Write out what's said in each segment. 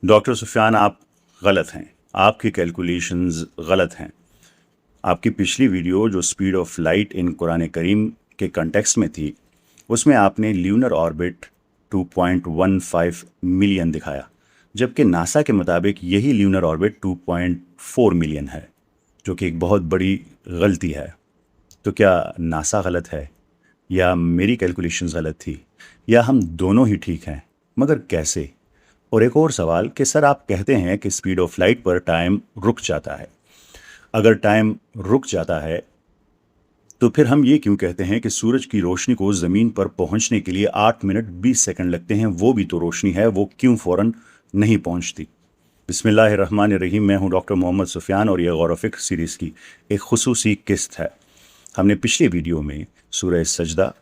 Doctor Sufiyan, आप गलत हैं। आपकी कैलकुलेशंस गलत हैं। आपकी पिछली वीडियो जो स्पीड ऑफ लाइट इन कुरान करीम के कंटेक्स्ट में थी, उसमें आपने ल्यूनर ऑर्बिट 2.15 मिलियन दिखाया, जबकि नासा के मुताबिक यही ल्यूनर ऑर्बिट 2.4 मिलियन है, जो कि एक बहुत बड़ी गलती है। तो क्या नासा गलत है, या मेरी कैलकुलेशंस गलत थी, या हम दोनों ही ठीक हैं? मगर कैसे? और एक और सवाल कि सर, आप कहते हैं कि स्पीड ऑफ लाइट पर टाइम रुक जाता है। अगर टाइम रुक जाता है तो फिर हम ये क्यों कहते हैं कि सूरज की रोशनी को ज़मीन पर पहुंचने के लिए 8 मिनट 20 सेकंड लगते हैं? वो भी तो रोशनी है, वो क्यों फ़ौरन नहीं पहुंचती? बिस्मिल्लाहिर्रहमानिर्रहीम। मैं हूं डॉक्टर मोहम्मद सुफियान और ये गौर व फिक्र सीरीज़ की एक खुसूसी किस्त है। हमने पिछले वीडियो में सूरह सजदा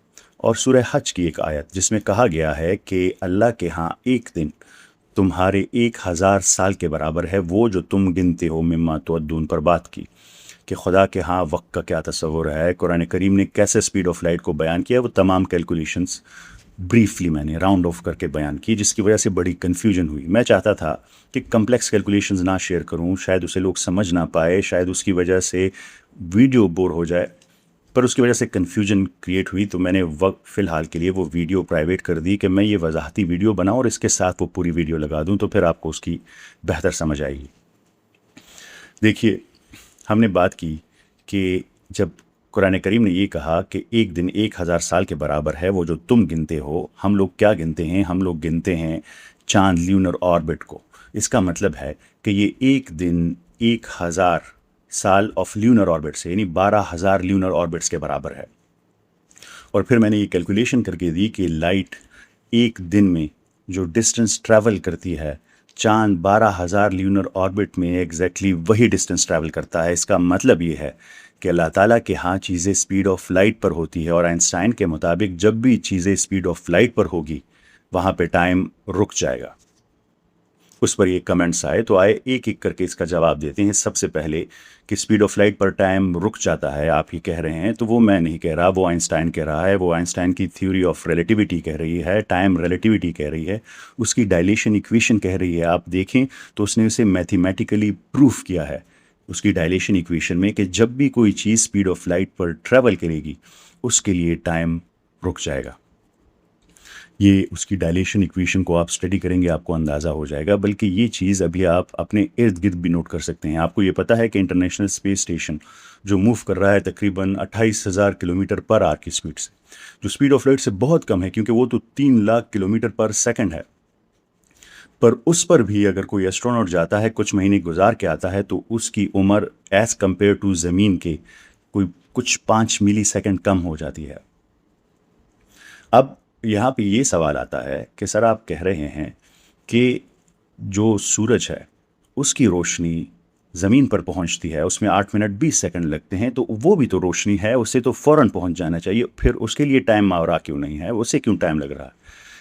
और सूरह हज की एक आयत, जिसमें कहा गया है कि अल्लाह के यहाँ एक दिन तुम्हारे 1000 साल के बराबर है, वो जो तुम गिनते हो, मिम्मा तुअद्दून, पर बात की कि खुदा के हाँ वक्त का क्या तस्वुर है, कुरान करीम ने कैसे स्पीड ऑफ लाइट को बयान किया। वो तमाम कैलकुलेशंस ब्रीफली मैंने राउंड ऑफ करके बयान की, जिसकी वजह से बड़ी कन्फ्यूजन हुई। मैं चाहता था कि कम्प्लेक्स कैलकुलेशंस ना शेयर करूं, शायद उसे लोग समझ ना पाए, शायद उसकी वजह से वीडियो बोर हो जाए, पर उसकी वजह से कन्फ्यूजन क्रिएट हुई। तो मैंने वक्त फ़िलहाल के लिए वो वीडियो प्राइवेट कर दी कि मैं ये वजाहती वीडियो बनाऊं और इसके साथ वो पूरी वीडियो लगा दूं, तो फिर आपको उसकी बेहतर समझ आएगी। देखिए, हमने बात की कि जब कुरान करीम ने ये कहा कि एक दिन 1000 साल के बराबर है, वो जो तुम गिनते हो, हम लोग क्या गिनते हैं? हम लोग गिनते हैं चांद ल्यूनर ऑर्बिट को। इसका मतलब है कि ये एक दिन 1000 साल ऑफ ल्यूनर ऑर्बिट से, यानी 12,000 ल्यूनर ऑर्बिट्स के बराबर है। और फिर मैंने ये कैलकुलेशन करके दी कि लाइट एक दिन में जो डिस्टेंस ट्रैवल करती है, चांद 12,000 ल्यूनर ऑर्बिट में एग्जैक्टली वही डिस्टेंस ट्रैवल करता है। इसका मतलब ये है कि अल्लाह ताला के यहाँ चीज़ें स्पीड ऑफ लाइट पर होती है, और आइंस्टाइन के मुताबिक जब भी चीज़ें स्पीड ऑफ लाइट पर होगी, वहाँ पे टाइम रुक जाएगा। उस पर ये कमेंट्स आए, तो आए, एक एक करके इसका जवाब देते हैं। सबसे पहले कि स्पीड ऑफ लाइट पर टाइम रुक जाता है, आप ही कह रहे हैं, तो वो मैं नहीं कह रहा, वो आइंस्टाइन कह रहा है। वो आइंस्टाइन की थ्योरी ऑफ रिलेटिविटी कह रही है, टाइम रिलेटिविटी कह रही है, उसकी डायलेशन इक्वेशन कह रही है। आप देखें तो उसने उसे मैथमेटिकली प्रूफ किया है उसकी डायलेशन इक्वेशन में कि जब भी कोई चीज़ स्पीड ऑफ लाइट पर ट्रैवल करेगी, उसके लिए टाइम रुक जाएगा। ये उसकी डायलेशन इक्वेशन को आप स्टडी करेंगे, आपको अंदाज़ा हो जाएगा। बल्कि ये चीज़ अभी आप अपने इर्द गिर्द भी नोट कर सकते हैं। आपको ये पता है कि इंटरनेशनल स्पेस स्टेशन जो मूव कर रहा है तकरीबन 28,000 किलोमीटर पर आवर की स्पीड से, जो स्पीड ऑफ लाइट से बहुत कम है, क्योंकि वो तो 3 लाख किलोमीटर पर सेकंड है, पर उस पर भी अगर कोई एस्ट्रोनॉट जाता है, कुछ महीने गुजार के आता है, तो उसकी उम्र एज़ कम्पेयर टू ज़मीन के कोई कुछ 5 मिली सेकेंड कम हो जाती है। अब यहाँ पे ये सवाल आता है कि सर, आप कह रहे हैं कि जो सूरज है उसकी रोशनी ज़मीन पर पहुँचती है, उसमें 8 मिनट 20 सेकंड लगते हैं, तो वो भी तो रोशनी है, उससे तो फ़ौरन पहुँच जाना चाहिए, फिर उसके लिए टाइम मावरा क्यों नहीं है? उससे क्यों टाइम लग रहा है?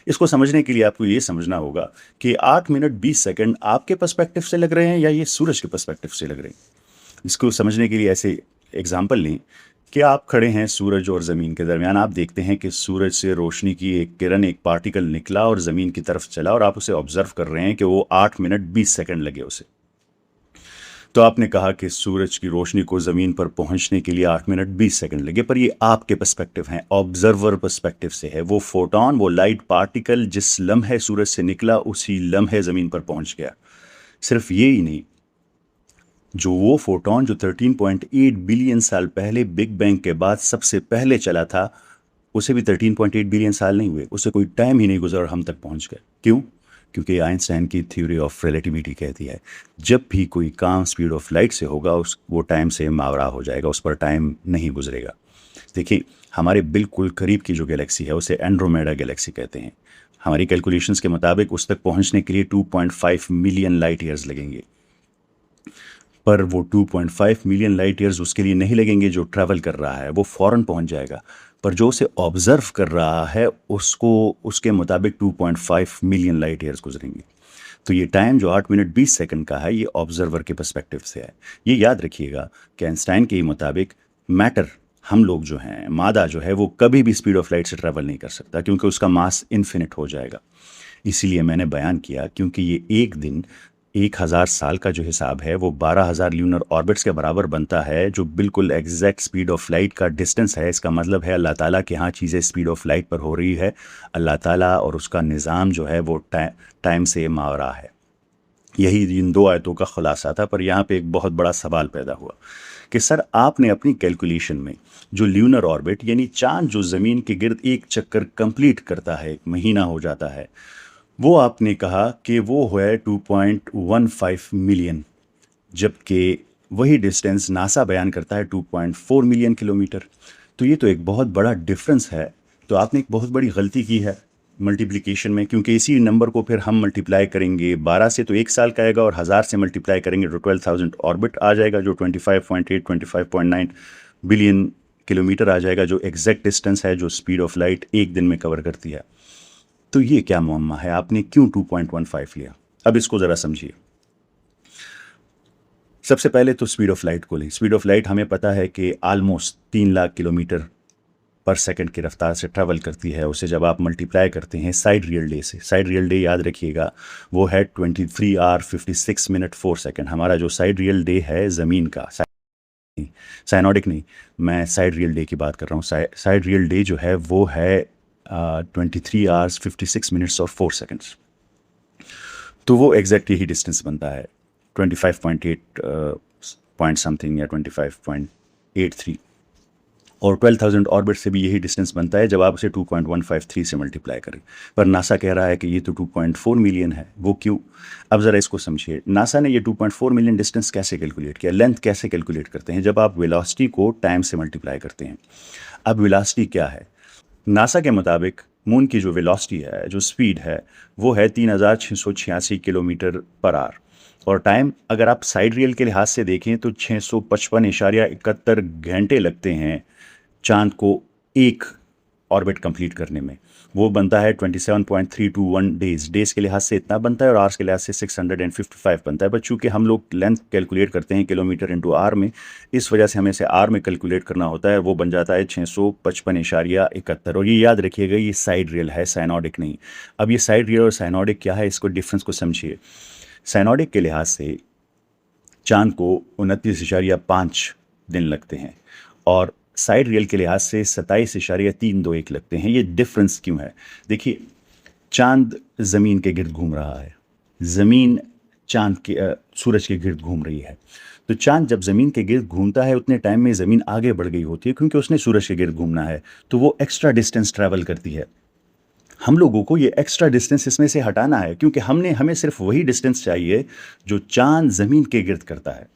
इसको समझने के लिए आपको ये समझना होगा कि 8 मिनट 20 सेकंड आपके पर्सपेक्टिव से लग रहे हैं या ये सूरज के पर्सपेक्टिव से लग रहे हैं। इसको समझने के लिए ऐसे एग्जाम्पल लें कि आप खड़े हैं सूरज और ज़मीन के दरमियान, आप देखते हैं कि सूरज से रोशनी की एक किरण, एक पार्टिकल निकला और ज़मीन की तरफ चला, और आप उसे ऑब्जर्व कर रहे हैं कि वो 8 मिनट 20 सेकंड लगे उसे। तो आपने कहा कि सूरज की रोशनी को ज़मीन पर पहुंचने के लिए 8 मिनट 20 सेकंड लगे, पर ये आपके पर्सपेक्टिव हैं, ऑब्जर्वर पर्सपेक्टिव से है। वो फोटोन, वो लाइट पार्टिकल जिस लम्हे सूरज से निकला, उसी लम्हे ज़मीन पर पहुंच गया। सिर्फ ये ही नहीं, जो वो फोटोन जो 13.8 बिलियन साल पहले बिग बैंग के बाद सबसे पहले चला था, उसे भी 13.8 बिलियन साल नहीं हुए, उसे कोई टाइम ही नहीं गुजरा और हम तक पहुंच गए। क्यों? क्योंकि आइंस्टाइन की थ्योरी ऑफ रिलेटिविटी कहती है जब भी कोई काम स्पीड ऑफ लाइट से होगा, वो टाइम से मावरा हो जाएगा, उस पर टाइम नहीं गुजरेगा। देखिए, हमारे बिल्कुल करीब की जो गैलेक्सी है उसे एंड्रोमेडा गैलेक्सी कहते हैं। हमारी कैलकुलेशंस के मुताबिक उस तक पहुंचने के लिए 2.5 मिलियन लाइट ईयर्स लगेंगे, पर वो 2.5 मिलियन लाइट ईयर्स उसके लिए नहीं लगेंगे जो ट्रैवल कर रहा है, वो फ़ौरन पहुंच जाएगा। पर जो उसे ऑब्ज़र्व कर रहा है, उसको उसके मुताबिक 2.5 मिलियन लाइट ईयर्स गुजरेंगे। तो ये टाइम जो 8 मिनट 20 सेकंड का है, ये ऑब्जर्वर के पर्सपेक्टिव से है। ये याद रखिएगा कि आइंस्टाइन के मुताबिक मैटर, हम लोग जो हैं, मादा जो है, वो कभी भी स्पीड ऑफ लाइट से ट्रैवल नहीं कर सकता, क्योंकि उसका मास इन्फिनिट हो जाएगा। इसी लिए मैंने बयान किया, क्योंकि ये एक दिन 1000 साल का जो हिसाब है वो 12,000 ल्यूनर ऑर्बिट्स के बराबर बनता है, जो बिल्कुल एग्जैक्ट स्पीड ऑफ लाइट का डिस्टेंस है। इसका मतलब है अल्लाह ताला के यहाँ चीज़ें स्पीड ऑफ लाइट पर हो रही है। अल्लाह ताला और उसका निज़ाम जो है वो टाइम से मावरा है। यही इन दो आयतों का खुलासा था। पर यहाँ पे एक बहुत बड़ा सवाल पैदा हुआ कि सर आपने अपनी कैलकुलेशन में जो ल्यूनर ऑर्बिट यानी चांद जो ज़मीन के गिर्द एक चक्कर कंप्लीट करता है, एक महीना हो जाता है, वो आपने कहा कि वो है 2.15 मिलियन, जबकि वही डिस्टेंस नासा बयान करता है 2.4 मिलियन किलोमीटर। तो ये तो एक बहुत बड़ा डिफरेंस है। तो आपने एक बहुत बड़ी गलती की है मल्टीप्लिकेशन में, क्योंकि इसी नंबर को फिर हम मल्टीप्लाई करेंगे 12 से तो 1 साल का आएगा, और 1000 से मल्टीप्लाई करेंगे तो 12,000 ऑर्बिट आ जाएगा, जो 25.8 25.9 बिलियन किलोमीटर आ जाएगा, जो एग्जैक्ट डिस्टेंस है जो स्पीड ऑफ लाइट एक दिन में कवर करती है। तो ये क्या मुअम्मा है, आपने क्यों 2.15 लिया? अब इसको ज़रा समझिए। सबसे पहले तो स्पीड ऑफ लाइट को लें। स्पीड ऑफ लाइट हमें पता है कि आलमोस्ट 3 लाख किलोमीटर पर सेकंड की रफ्तार से ट्रैवल करती है। उसे जब आप मल्टीप्लाई करते हैं साइड रियल डे से, साइड रियल डे याद रखिएगा वो है 23 आवर 56 मिनट 4 सेकंड। हमारा जो साइड रियल डे है ज़मीन का, साइनोडिक नहीं, मैं साइड रियल डे की बात कर रहा हूँ। साइड रियल डे जो है वो है 23 आवर्स 56 मिनट्स और 4 सेकंड्स। तो वो एग्जैक्ट यही डिस्टेंस बनता है 25.8 पॉइंट समथिंग या 25.83, और 12,000 ऑर्बिट से भी यही डिस्टेंस बनता है जब आप उसे 2.153 से मल्टीप्लाई करें। पर नासा कह रहा है कि ये तो 2.4 मिलियन है। वो क्यों? अब ज़रा इसको समझिए। नासा ने ये 2.4 मिलियन डिस्टेंस कैसे कैलकुलेट किया, लेंथ कैसे कैलकुलेट करते हैं? जब आप वेलोसिटी को टाइम से मल्टीप्लाई करते हैं। अब वेलोसिटी क्या है? नासा के मुताबिक मून की जो वेलोसिटी है, जो स्पीड है, वो है 3686 किलोमीटर पर आवर, और टाइम अगर आप साइड रियल के लिहाज से देखें तो 655.71 घंटे लगते हैं चांद को एक ऑर्बिट कंप्लीट करने में। वो बनता है 27.321 डेज के लिहाज से इतना बनता है, और आवर्स के लिहाज से 655 बनता है। बट चूँकि हम लोग लेंथ कैलकुलेट करते हैं किलोमीटर इंटू आर में, इस वजह से हमें इसे आर में कैलकुलेट करना होता है। वो बन जाता है 655.71। और ये याद रखिएगा ये साइड रियल है, साइनोडिक नहीं। अब ये साइड रियल और साइनोडिक क्या है, इसको डिफरेंस को समझिए। साइनोडिक के लिहाज से चांद को 29.5 दिन लगते हैं, और साइड रियल के लिहाज से 27.321 लगते हैं। ये डिफरेंस क्यों है? देखिए, चांद ज़मीन के गिर्द घूम रहा है, ज़मीन चांद के सूरज के गिर्द घूम रही है। तो चांद जब ज़मीन के गिर्द घूमता है उतने टाइम में ज़मीन आगे बढ़ गई होती है, क्योंकि उसने सूरज के गिर्द घूमना है, तो वो एक्स्ट्रा डिस्टेंस ट्रैवल करती है। हम लोगों को ये एक्स्ट्रा डिस्टेंस इसमें से हटाना है, क्योंकि हमें सिर्फ वही डिस्टेंस चाहिए जो चांद ज़मीन के गिर्द करता है।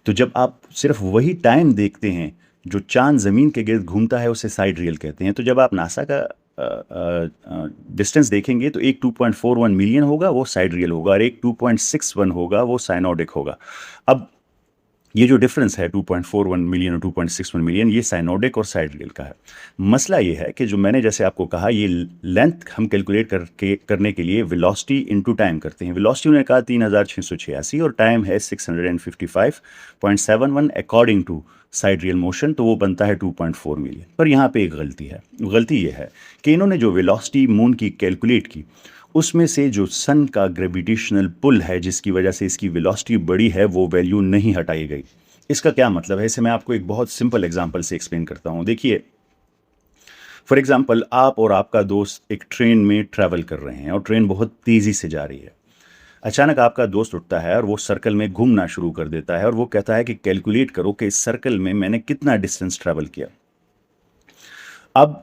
तो जब आप सिर्फ वही टाइम देखते हैं जो चांद ज़मीन के गिर्द घूमता है, उसे साइड रियल कहते हैं। तो जब आप नासा का डिस्टेंस देखेंगे तो एक 2.41 मिलियन होगा, वो साइड रियल होगा, और एक 2.61 होगा, वो साइनोडिक होगा। अब ये जो डिफरेंस है 2.41 मिलियन और 2.61 मिलियन, ये साइनोडिक और साइड रियल का है। मसला ये है कि जो मैंने जैसे आपको कहा, ये लेंथ हम कैलकुलेट करने के लिए वेलोसिटी इनटू टाइम करते हैं। वेलोसिटी उन्होंने कहा 3686 और टाइम है 655.71 according to sidereal motion, तो वो बनता है 2.4 मिलियन। पर यहाँ पे एक गलती है। गलती ये है कि इन्होंने जो वेलोसिटी मून की कैलकुलेट की, उसमें से जो सन का ग्रेविटेशनल पुल है जिसकी वजह से इसकी वेलोसिटी बड़ी है, वो वैल्यू नहीं हटाई गई। इसका क्या मतलब है, इसे मैं आपको एक बहुत सिंपल एग्जांपल से एक्सप्लेन करता हूँ। देखिए, फॉर एग्जांपल आप और आपका दोस्त एक ट्रेन में ट्रैवल कर रहे हैं और ट्रेन बहुत तेज़ी से जा रही है। अचानक आपका दोस्त उठता है और वो सर्कल में घूमना शुरू कर देता है, और वो कहता है कि कैलकुलेट करो कि इस सर्कल में मैंने कितना डिस्टेंस ट्रैवल किया। अब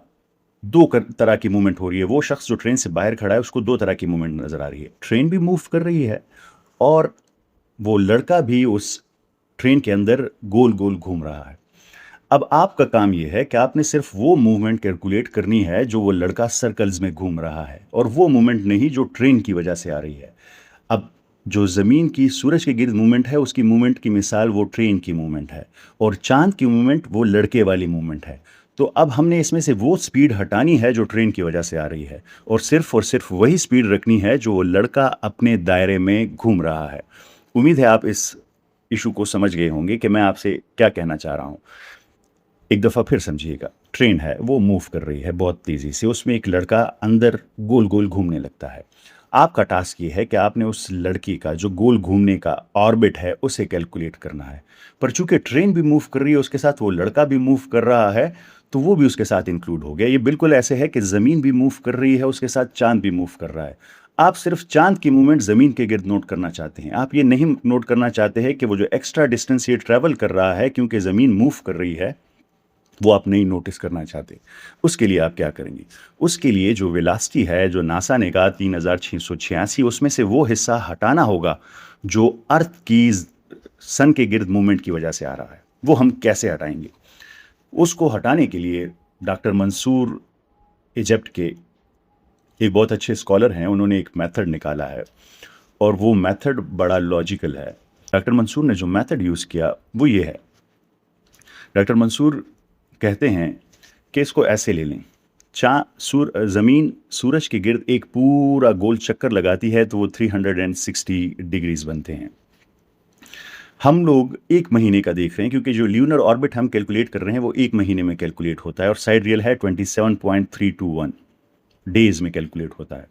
दो तरह की मूवमेंट हो रही है। वो शख्स जो ट्रेन से बाहर खड़ा है उसको दो तरह की मूवमेंट नज़र आ रही है। ट्रेन भी मूव कर रही है, और वो लड़का भी उस ट्रेन के अंदर गोल गोल घूम रहा है। अब आपका काम यह है कि आपने सिर्फ वो मूवमेंट कैलकुलेट करनी है जो वो लड़का सर्कल्स में घूम रहा है, और वो मूवमेंट नहीं जो ट्रेन की वजह से आ रही है। अब जो ज़मीन की सूरज के गिर्द मूवमेंट है, उसकी मूवमेंट की मिसाल वो ट्रेन की मूवमेंट है, और चांद की मूवमेंट वो लड़के वाली मूवमेंट है। तो अब हमने इसमें से वो स्पीड हटानी है जो ट्रेन की वजह से आ रही है, और सिर्फ वही स्पीड रखनी है जो वो लड़का अपने दायरे में घूम रहा है। उम्मीद है आप इस इशू को समझ गए होंगे कि मैं आपसे क्या कहना चाह रहा हूँ। एक दफ़ा फिर समझिएगा, ट्रेन है वो मूव कर रही है बहुत तेज़ी से, उसमें एक लड़का अंदर गोल गोल घूमने लगता है। आपका टास्क ये है कि आपने उस लड़की का जो गोल घूमने का ऑर्बिट है उसे कैलकुलेट करना है। पर चूंकि ट्रेन भी मूव कर रही है उसके साथ वो लड़का भी मूव कर रहा है, तो वो भी उसके साथ इंक्लूड हो गया। ये बिल्कुल ऐसे है कि ज़मीन भी मूव कर रही है, उसके साथ चांद भी मूव कर रहा है। आप सिर्फ चांद की मूवमेंट ज़मीन के गिर्द नोट करना चाहते हैं, आप ये नहीं नोट करना चाहते हैं कि वो जो एक्स्ट्रा डिस्टेंस ये ट्रैवल कर रहा है क्योंकि ज़मीन मूव कर रही है, वो आप नहीं नोटिस करना चाहते। उसके लिए आप क्या करेंगे? उसके लिए जो वेलोसिटी है, जो नासा ने कहा 3686, उसमें से वो हिस्सा हटाना होगा जो अर्थ की सन के गिर्द मूवमेंट की वजह से आ रहा है। वो हम कैसे हटाएंगे? उसको हटाने के लिए डॉक्टर मंसूर इजिप्ट के एक बहुत अच्छे स्कॉलर हैं, उन्होंने एक मेथड निकाला है और वो मेथड बड़ा लॉजिकल है। डॉक्टर मंसूर ने जो मेथड यूज़ किया वो ये है। डॉक्टर मंसूर कहते हैं कि इसको ऐसे ले लें, ज़मीन सूरज के गिर्द एक पूरा गोल चक्कर लगाती है तो वो 360 डिग्रीज बनते हैं। हम लोग एक महीने का देख रहे हैं क्योंकि जो ल्यूनर ऑर्बिट हम कैलकुलेट कर रहे हैं वो एक महीने में कैलकुलेट होता है और साइड रियल है 27.321 डेज में कैलकुलेट होता है।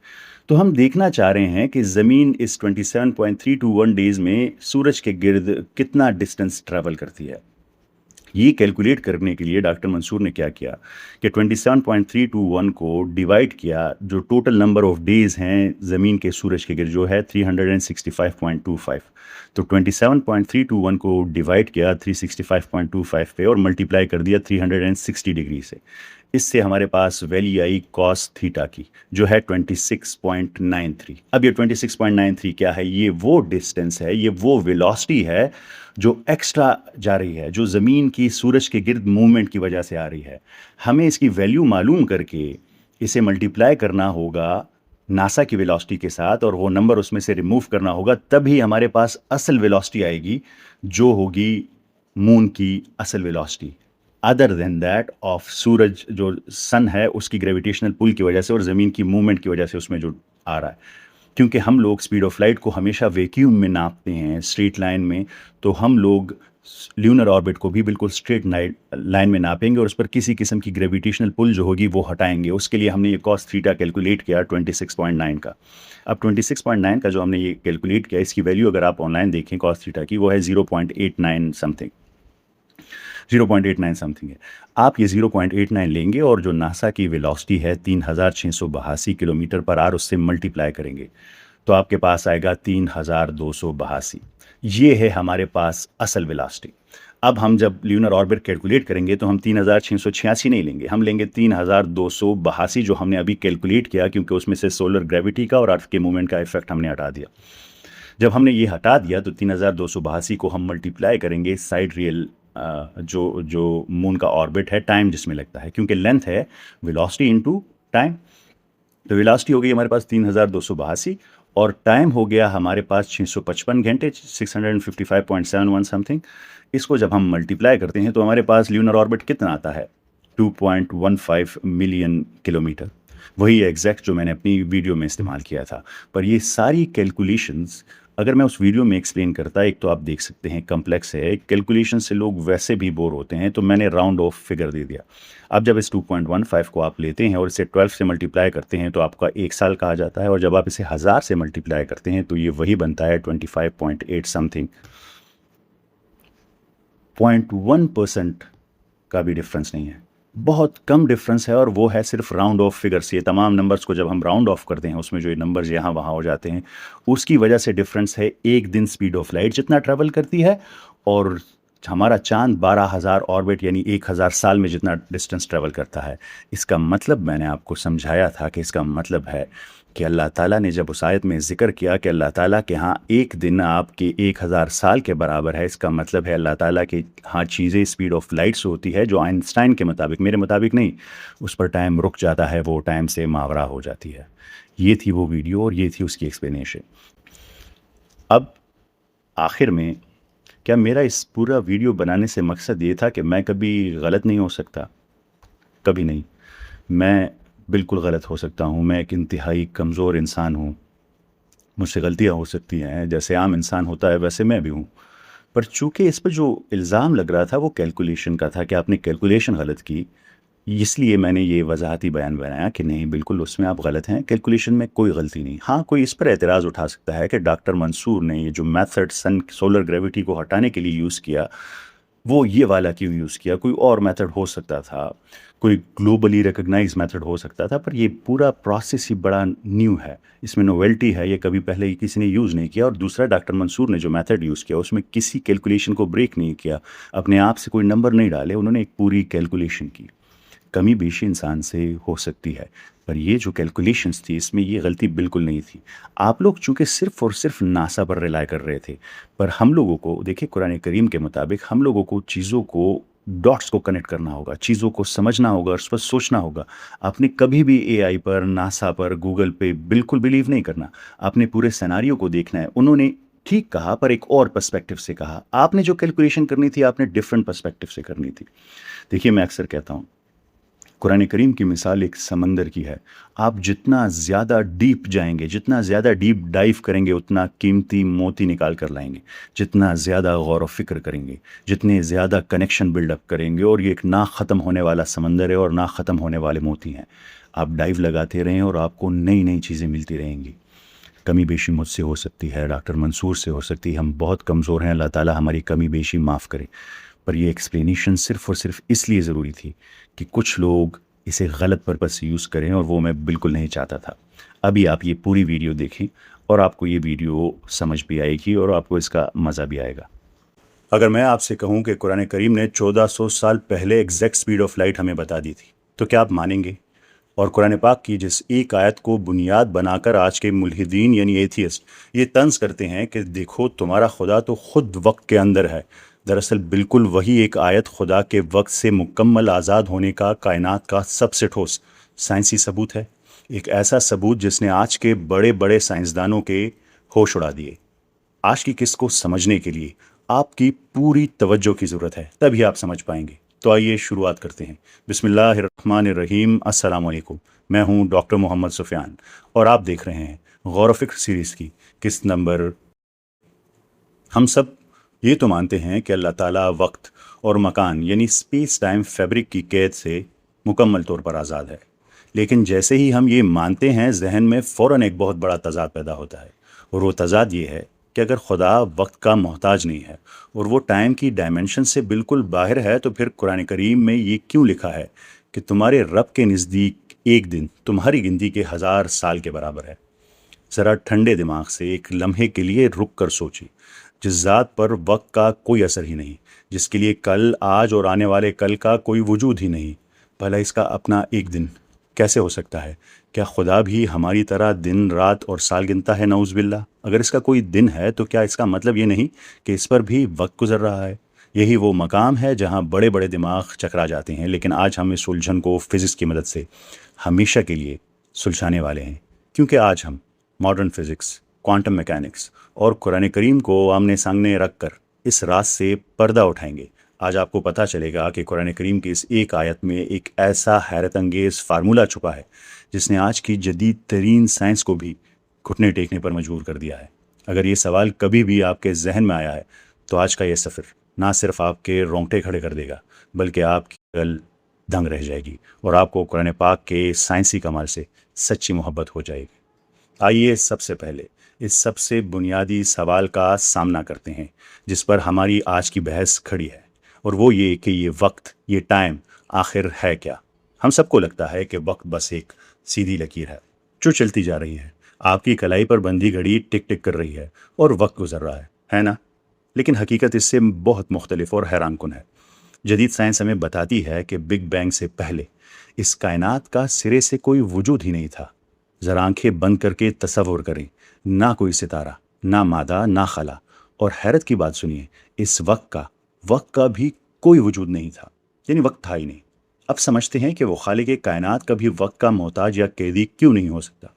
तो हम देखना चाह रहे हैं कि ज़मीन इस 27.321 डेज में सूरज के गिर्द कितना डिस्टेंस ट्रैवल करती है। ये कैलकुलेट करने के लिए डॉक्टर मंसूर ने क्या किया कि 27.321 को डिवाइड किया, जो टोटल नंबर ऑफ डेज़ हैं ज़मीन के सूरज के गिर्द जो है 365.25, तो 27.321 को डिवाइड किया 365.25 पे और मल्टीप्लाई कर दिया 360 डिग्री से। इससे हमारे पास वैल्यू आई कॉस थीटा की जो है 26.93। अब ये 26.93 क्या है? ये वो डिस्टेंस है, ये वो वेलोसिटी है जो एक्स्ट्रा जा रही है, जो ज़मीन की सूरज के गिर्द मूवमेंट की वजह से आ रही है। हमें इसकी वैल्यू मालूम करके इसे मल्टीप्लाई करना होगा नासा की वेलोसिटी के साथ और वो नंबर उसमें से रिमूव करना होगा, तभी हमारे पास असल वेलोसिटी आएगी जो होगी मून की असल velocity, other than that of सूरज, जो सन है उसकी ग्रेविटेशनल पुल की वजह से और ज़मीन की मूवमेंट की वजह से उसमें जो आ रहा है। क्योंकि हम लोग स्पीड ऑफ लाइट को हमेशा वैक्यूम में नापते हैं, स्ट्रेट लाइन में, तो हम लोग ल्यूनर ऑर्बिट को भी बिल्कुल स्ट्रेट लाइन में नापेंगे और उस पर किसी किस्म की ग्रेविटेशनल पुल जो होगी वो हटाएंगे। उसके लिए हमने ये कॉस थीटा कैलकुलेट किया 26.9 का। अब 26.9 का जो हमने ये कैलकुलेट किया, इसकी वैल्यू अगर आप ऑनलाइन देखें कॉस थीटा की, वो है 0.89 समथिंग, 0.89 समथिंग है। आप ये 0.89 लेंगे और जो नासा की वेलोसिटी है 3682 किलोमीटर पर आवर, उससे मल्टीप्लाई करेंगे तो आपके पास आएगा 3282। ये है हमारे पास असल वेलोसिटी। अब हम जब ल्यूनर ऑर्बिट कैलकुलेट करेंगे तो हम 3686 नहीं लेंगे, हम लेंगे 3282 जो हमने अभी कैलकुलेट किया, क्योंकि उसमें से सोलर ग्रेविटी का और अर्थ के मूवमेंट का इफेक्ट हमने हटा दिया। जब हमने ये हटा दिया तो 3282 को हम मल्टीप्लाई करेंगे साइड रियल जो मून का ऑर्बिट है, टाइम जिसमें लगता है, क्योंकि लेंथ है वेलोसिटी इनटू टाइम। तो वेलोसिटी हो गई हमारे पास 3282 और टाइम हो गया हमारे पास 655 घंटे, 655.71 समथिंग। इसको जब हम मल्टीप्लाई करते हैं तो हमारे पास ल्यूनर ऑर्बिट कितना आता है? 2.15 मिलियन किलोमीटर। वही एग्जैक्ट जो मैंने अपनी वीडियो में इस्तेमाल किया था। पर ये सारी कैलकुलेशंस अगर मैं उस वीडियो में एक्सप्लेन करता, एक तो आप देख सकते हैं कम्प्लेक्स है, कैलकुलेशन से लोग वैसे भी बोर होते हैं, तो मैंने राउंड ऑफ फिगर दे दिया। अब जब इस 2.15 को आप लेते हैं और इसे 12 से मल्टीप्लाई करते हैं तो आपका एक साल का आ जाता है, और जब आप इसे 1000 से मल्टीप्लाई करते हैं तो ये वही बनता है 25.8 समथिंग। 0.1% का भी डिफरेंस नहीं है, बहुत कम डिफरेंस है, और वो है सिर्फ राउंड ऑफ फिगर्स। ये तमाम नंबर्स को जब हम राउंड ऑफ करते हैं उसमें जो ये नंबर्स यहाँ वहाँ हो जाते हैं, उसकी वजह से डिफरेंस है एक दिन स्पीड ऑफ लाइट जितना ट्रैवल करती है, और हमारा चांद 12,000 ऑर्बिट यानी 1000 साल में जितना डिस्टेंस ट्रैवल करता है। इसका मतलब मैंने आपको समझाया था कि इसका मतलब है कि अल्लाह ताला ने जब उस आयत में ज़िक्र किया कि अल्लाह ताला के यहाँ एक दिन आपके 1000 साल के बराबर है, इसका मतलब है अल्लाह ताला के यहाँ चीज़ें स्पीड ऑफ लाइट से होती है, जो आइंस्टाइन के मुताबिक, मेरे मुताबिक नहीं, उस पर टाइम रुक जाता है, वो टाइम से मावरा हो जाती है। ये थी वो वीडियो और ये थी उसकी एक्सप्लेनेशन। अब आखिर में, क्या मेरा इस पूरा वीडियो बनाने से मकसद ये था कि मैं कभी गलत नहीं हो सकता? कभी नहीं। मैं बिल्कुल गलत हो सकता हूँ, मैं एक इंतहाई कमज़ोर इंसान हूँ, मुझसे गलतियाँ हो सकती हैं, जैसे आम इंसान होता है वैसे मैं भी हूँ। पर चूंकि इस पर जो इल्ज़ाम लग रहा था वो कैलकुलेशन का था कि आपने कैलकुलेशन गलत की, इसलिए मैंने ये वजाहती बयान बनाया कि नहीं, बिल्कुल उसमें आप गलत हैं, कैलकुलेशन में कोई गलती नहीं। हाँ, कोई इस पर एतराज़ उठा सकता है कि डॉक्टर मंसूर ने ये जो मेथड सन सोलर ग्रेविटी को हटाने के लिए यूज़ किया, वो ये वाला क्यों यूज़ किया, कोई और मेथड हो सकता था, कोई ग्लोबली रिकग्नाइज मेथड हो सकता था, पर ये पूरा प्रोसेस ही बड़ा न्यू है, इसमें नोवेल्टी है, ये कभी पहले किसी ने यूज़ नहीं किया। और दूसरा, डॉक्टर मंसूर ने जो मेथड यूज़ किया उसमें किसी कैलकुलेशन को ब्रेक नहीं किया, अपने आप से कोई नंबर नहीं डाले, उन्होंने एक पूरी कैलकुलेशन की। कमी बेशी इंसान से हो सकती है, पर ये जो कैलकुलेशंस थी इसमें ये गलती बिल्कुल नहीं थी। आप लोग चूँकि सिर्फ़ और सिर्फ़ नासा पर रिलाय कर रहे थे, पर हम लोगों को देखिए, कुरान करीम के मुताबिक हम लोगों को चीज़ों को, डॉट्स को कनेक्ट करना होगा, चीज़ों को समझना होगा और उस पर सोचना होगा। आपने कभी भी एआई पर, नासा पर, गूगल पे बिल्कुल बिलीव नहीं करना। आपने पूरे सिनेरियो को देखना है। उन्होंने ठीक कहा पर एक और पर्सपेक्टिव से कहा। आपने जो कैलकुलेशन करनी थी आपने डिफरेंट पर्सपेक्टिव से करनी थी। देखिए, मैं अक्सर कहता हूँ, कुरान करीम की मिसाल एक समंदर की है। आप जितना ज़्यादा डीप जाएंगे, जितना ज़्यादा डीप डाइव करेंगे, उतना कीमती मोती निकाल कर लाएंगे। जितना ज़्यादा गौर व फिक्र करेंगे, जितने ज़्यादा कनेक्शन बिल्डअप करेंगे, और ये एक ना ख़त्म होने वाला समंदर है और ना ख़त्म होने वाले मोती हैं। आप डाइव लगाते रहें और आपको नई नई चीज़ें मिलती रहेंगी। कमी बेशी मुझसे हो सकती है, डॉक्टर मंसूर से हो सकती है, हम बहुत कमज़ोर हैं, अल्लाह ताला हमारी कमी बेशी माफ़ करे। पर ये एक्सप्लेनेशन सिर्फ़ और सिर्फ इसलिए ज़रूरी थी कि कुछ लोग इसे गलत पर्पज़ से यूज़ करें, और वो मैं बिल्कुल नहीं चाहता था। अभी आप ये पूरी वीडियो देखें और आपको ये वीडियो समझ भी आएगी और आपको इसका मज़ा भी आएगा। अगर मैं आपसे कहूँ कि कुरान करीम ने 1400 साल पहले एग्जैक्ट स्पीड ऑफ लाइट हमें बता दी थी, तो क्या आप मानेंगे? और कुरान पाक की जिस एक आयत को बुनियाद बनाकर आज के मुल्हिदीन यानी एथियस्ट ये तंज करते हैं कि देखो तुम्हारा खुदा तो खुद वक्त के अंदर है, दरअसल बिल्कुल वही एक आयत खुदा के वक्त से मुकम्मल आज़ाद होने का कायनात का सबसे ठोस साइंसी सबूत है। एक ऐसा सबूत जिसने आज के बड़े बड़े साइंसदानों के होश उड़ा दिए। आज की किस्त को समझने के लिए आपकी पूरी तवज्जो की ज़रूरत है, तभी आप समझ पाएंगे। तो आइए शुरुआत करते हैं। बिस्मिल्लाहिर्रहमानिर्रहीम। अस्सलाम वालेकुम। मैं हूं डॉक्टर मोहम्मद सुफियान और आप देख रहे हैं गौर व फिक्र सीरीज़ की किस्त नंबर। हम सब ये तो मानते हैं कि अल्लाह ताला वक्त और मकान यानी स्पेस टाइम फैब्रिक की कैद से मुकम्मल तौर पर आज़ाद है, लेकिन जैसे ही हम ये मानते हैं जहन में फ़ौरन एक बहुत बड़ा तज़ाद पैदा होता है, और वो तज़ाद ये है कि अगर खुदा वक्त का मोहताज नहीं है और वो टाइम की डायमेंशन से बिल्कुल बाहर है, तो फिर कुरान करीम में ये क्यों लिखा है कि तुम्हारे रब के नज़दीक एक दिन तुम्हारी गिनती के 1000 साल के बराबर है? ज़रा ठंडे दिमाग से एक लम्हे के लिए रुक कर सोचिए। जिस ज़ात पर वक्त का कोई असर ही नहीं, जिसके लिए कल, आज और आने वाले कल का कोई वजूद ही नहीं, भला इसका अपना एक दिन कैसे हो सकता है? क्या खुदा भी हमारी तरह दिन रात और साल गिनता है? नऊज़ बिल्लाह। अगर इसका कोई दिन है तो क्या इसका मतलब ये नहीं कि इस पर भी वक्त गुजर रहा है? यही वो मकाम है जहाँ बड़े बड़े दिमाग चकरा जाते हैं, लेकिन आज हम इस उलझन को फ़िज़िक्स की मदद से हमेशा के लिए सुलझाने वाले हैं, क्योंकि आज हम मॉडर्न फिज़िक्स, क्वांटम मैकेनिक्स और कुरान करीम को आमने सामने रख कर इस राज से पर्दा उठाएंगे। आज आपको पता चलेगा कि कुरान करीम की इस एक आयत में एक ऐसा हैरत अंगेज़ फार्मूला छुपा है जिसने आज की जदीद तरीन साइंस को भी घुटने टेकने पर मजबूर कर दिया है। अगर ये सवाल कभी भी आपके जहन में आया है तो आज का ये सफ़र ना सिर्फ आपके रोंगटे खड़े कर देगा, बल्कि आपकी कल दंग रह जाएगी और आपको कुरान पाक के साइंसी कमाल से सच्ची मोहब्बत हो जाएगी। आइए सबसे पहले इस सबसे बुनियादी सवाल का सामना करते हैं जिस पर हमारी आज की बहस खड़ी है, और वो ये कि ये वक्त, ये टाइम आखिर है क्या? हम सबको लगता है कि वक्त बस एक सीधी लकीर है जो चलती जा रही है। आपकी कलाई पर बंधी घड़ी टिक टिक कर रही है और वक्त गुजर रहा है ना? लेकिन हकीकत इससे बहुत मुख्तलिफ और हैरानकुन है। जदीद साइंस हमें बताती है कि बिग बैंग से पहले इस कायनात का सिरे से कोई वजूद ही नहीं था। ज़रा आंखें बंद करके तसव्वुर करें, ना कोई सितारा, ना मादा, ना खला, और हैरत की बात सुनिए, इस वक्त का भी कोई वजूद नहीं था, यानी वक्त था ही नहीं। अब समझते हैं कि वो खालिक कायनात कभी वक्त का मोहताज या कैदी क्यों नहीं हो सकता,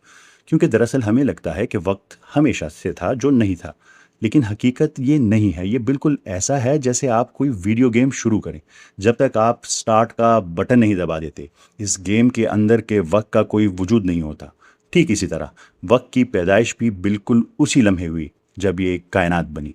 क्योंकि दरअसल हमें लगता है कि वक्त हमेशा से था जो नहीं था, लेकिन हकीकत ये नहीं है। ये बिल्कुल ऐसा है जैसे आप कोई वीडियो गेम शुरू करें, जब तक आप स्टार्ट का बटन नहीं दबा देते इस गेम के अंदर के वक्त का कोई वजूद नहीं होता। ठीक इसी तरह वक्त की पैदाइश भी बिल्कुल उसी लम्हे हुई जब ये कायनात बनी।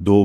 2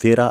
13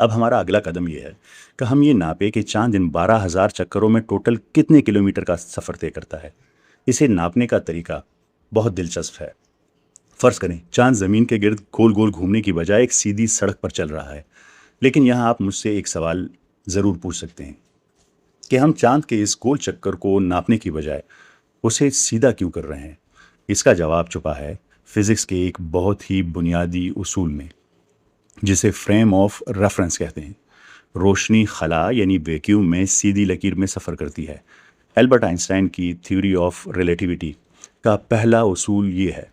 अब हमारा अगला कदम ये है कि हम ये नापें कि चांद इन 12,000 चक्करों में टोटल कितने किलोमीटर का सफ़र तय करता है। इसे नापने का तरीका बहुत दिलचस्प है। फ़र्ज़ करें चांद ज़मीन के गिर्द गोल गोल घूमने की बजाय एक सीधी सड़क पर चल रहा है। लेकिन यहाँ आप मुझसे एक सवाल ज़रूर पूछ सकते हैं कि हम चांद के इस गोल चक्कर को नापने की बजाय उसे सीधा क्यों कर रहे हैं। इसका जवाब छुपा है फिज़िक्स के एक बहुत ही बुनियादी उसूल में, जिसे फ्रेम ऑफ रेफरेंस कहते हैं। रोशनी खला यानी वैक्यूम में सीधी लकीर में सफ़र करती है। एल्बर्ट आइंस्टाइन की थ्योरी ऑफ रिलेटिविटी का पहला उसूल ये है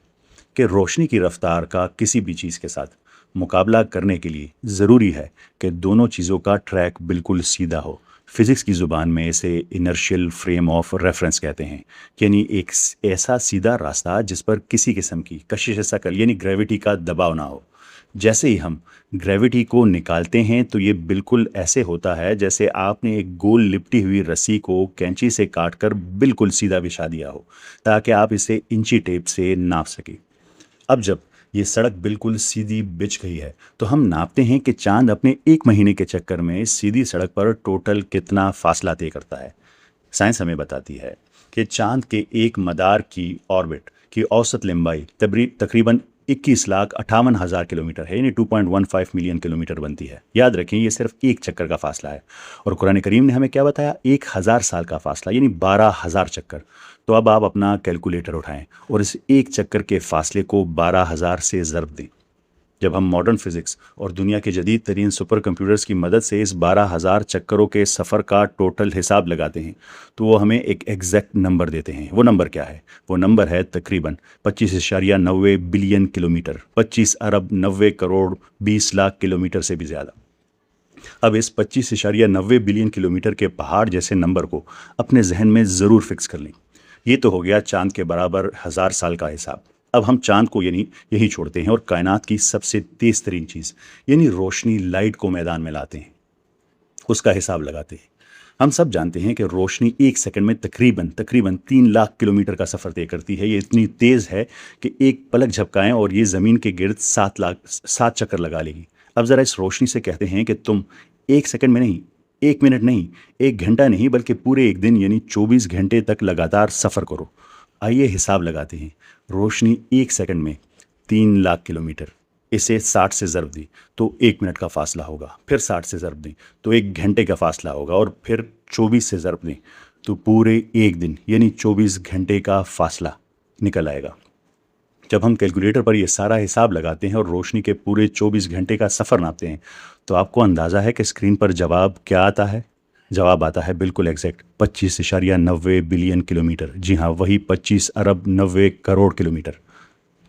कि रोशनी की रफ्तार का किसी भी चीज़ के साथ मुकाबला करने के लिए ज़रूरी है कि दोनों चीज़ों का ट्रैक बिल्कुल सीधा हो। फिज़िक्स की ज़ुबान में इसे इनर्शियल फ्रेम ऑफ रेफरेंस कहते हैं, यानी एक ऐसा सीधा रास्ता जिस पर किसी किस्म की कशिश शकल यानी ग्रेविटी का दबाव ना हो। जैसे ही हम ग्रेविटी को निकालते हैं तो ये बिल्कुल ऐसे होता है जैसे आपने एक गोल लिपटी हुई रस्सी को कैंची से काटकर बिल्कुल सीधा बिछा दिया हो, ताकि आप इसे इंची टेप से नाप सकें। अब जब ये सड़क बिल्कुल सीधी बिछ गई है तो हम नापते हैं कि चांद अपने एक महीने के चक्कर में सीधी सड़क पर टोटल कितना फासला तय करता है। साइंस हमें बताती है कि चांद के एक मदार की ऑर्बिट की औसत लंबाई तकरीबन 21,58,000 किलोमीटर है, यानी 2.15 मिलियन किलोमीटर बनती है। याद रखें ये सिर्फ एक चक्कर का फासला है। और कुरान करीम ने हमें क्या बताया, 1,000 साल का फासला यानी 12,000 चक्कर। तो अब आप अपना कैलकुलेटर उठाएं और इस एक चक्कर के फासले को 12,000 से ज़रब दें। जब हम मॉडर्न फिज़िक्स और दुनिया के जदीद तरीन सुपर कंप्यूटर्स की मदद से इस 12,000 चक्करों के सफ़र का टोटल हिसाब लगाते हैं तो वो हमें एक एग्जैक्ट नंबर देते हैं। वो नंबर क्या है? वो नंबर है तकरीबन 25.90 बिलियन किलोमीटर, 25 अरब 90 करोड़ 20 लाख किलोमीटर से भी ज़्यादा। अब इस 25.90 बिलियन किलोमीटर के पहाड़ जैसे नंबर को अपने जहन में ज़रूर फिक्स कर लें। ये तो हो गया चांद के बराबर 1,000 साल का हिसाब। अब हम चांद को यानी यही छोड़ते हैं और कायनात की सबसे तेज़ तरीन चीज़ यानी रोशनी, लाइट को मैदान में लाते हैं, उसका हिसाब लगाते हैं। हम सब जानते हैं कि रोशनी एक सेकंड में तकरीबन 3 लाख किलोमीटर का सफ़र तय करती है। ये इतनी तेज़ है कि एक पलक झपकाएं और ये ज़मीन के गिर्द 7 चक्कर लगा लेगी। अब ज़रा इस रोशनी से कहते हैं कि तुम एक सेकंड में नहीं, एक मिनट नहीं, एक घंटा नहीं, बल्कि पूरे एक दिन यानी 24 घंटे तक लगातार सफ़र करो। आइए हिसाब लगाते हैं। रोशनी एक सेकंड में 3 लाख किलोमीटर, इसे 60 से ज़रब दी तो 1 मिनट का फासला होगा, फिर 60 से ज़रब दें तो 1 घंटे का फासला होगा, और फिर 24 से ज़रब दें तो पूरे एक दिन यानी 24 घंटे का फासला निकल आएगा। जब हम कैलकुलेटर पर ये सारा हिसाब लगाते हैं और रोशनी के पूरे 24 घंटे का सफ़र नापते हैं तो आपको अंदाज़ा है कि स्क्रीन पर जवाब क्या आता है। जवाब आता है बिल्कुल एग्जैक्ट 25.90 बिलियन किलोमीटर। जी हाँ, वही 25 अरब 90 करोड़ किलोमीटर।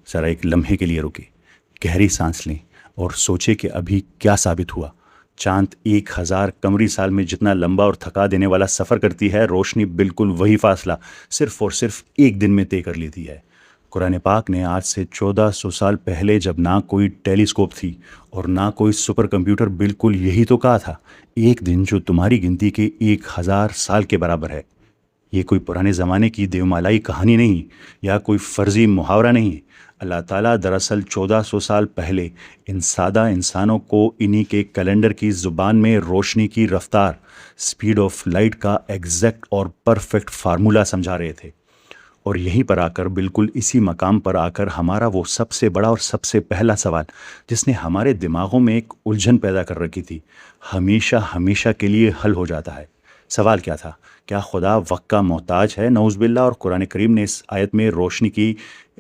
ज़रा एक लम्हे के लिए रुके, गहरी सांस लें और सोचें कि अभी क्या साबित हुआ। चांद 1,000 कमरी साल में जितना लंबा और थका देने वाला सफ़र करती है, रोशनी बिल्कुल वही फासला सिर्फ़ और सिर्फ एक दिन में तय कर लेती है। कुरान पाक ने आज से 1400 साल पहले, जब ना कोई टेलीस्कोप थी और ना कोई सुपर कंप्यूटर, बिल्कुल यही तो कहा था। एक दिन जो तुम्हारी गिनती के 1,000 साल के बराबर है। ये कोई पुराने ज़माने की देवमालाई कहानी नहीं या कोई फ़र्ज़ी मुहावरा नहीं। अल्लाह ताला दरअसल 1400 साल पहले इन सादा इंसानों को इन्हीं के कैलेंडर की ज़ुबान में रोशनी की रफ्तार, स्पीड ऑफ लाइट का एग्जैक्ट और परफेक्ट फार्मूला समझा रहे थे। और यहीं पर आकर, बिल्कुल इसी मकाम पर आकर, हमारा वो सबसे बड़ा और सबसे पहला सवाल, जिसने हमारे दिमागों में एक उलझन पैदा कर रखी थी, हमेशा हमेशा के लिए हल हो जाता है। सवाल क्या था? क्या खुदा वक्त का मोहताज है? नऊज़ बिल्लाह। और कुरान करीम ने इस आयत में रोशनी की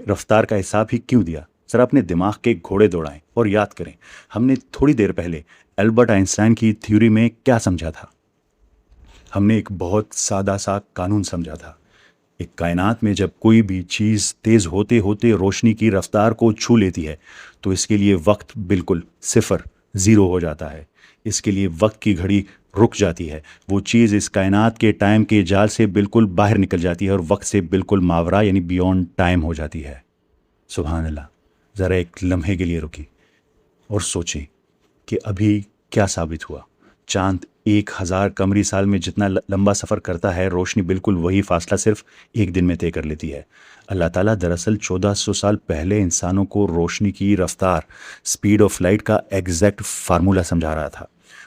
रफ्तार का हिसाब ही क्यों दिया? ज़रा अपने दिमाग के घोड़े दौड़ाएं और याद करें, हमने थोड़ी देर पहले एल्बर्ट आइंस्टाइन की थ्योरी में क्या समझा था। हमने एक बहुत सादा सा कानून समझा था। एक कायनात में जब कोई भी चीज़ तेज़ होते होते रोशनी की रफ्तार को छू लेती है तो इसके लिए वक्त बिल्कुल सिफर, ज़ीरो हो जाता है। इसके लिए वक्त की घड़ी रुक जाती है। वो चीज़ इस कायनात के टाइम के जाल से बिल्कुल बाहर निकल जाती है और वक्त से बिल्कुल मावरा यानी बियॉन्ड टाइम हो जाती है। सुभान अल्लाह। ज़रा एक लम्हे के लिए रुकी और सोचें कि अभी क्या साबित हुआ। चांद 1,000 कमरी साल में जितना लंबा सफ़र करता है, रोशनी बिल्कुल वही फासला सिर्फ एक दिन में तय कर लेती है। अल्लाह ताला दरअसल 1400 साल पहले इंसानों को रोशनी की रफ्तार, स्पीड ऑफ लाइट का एग्जैक्ट फार्मूला समझा रहा था।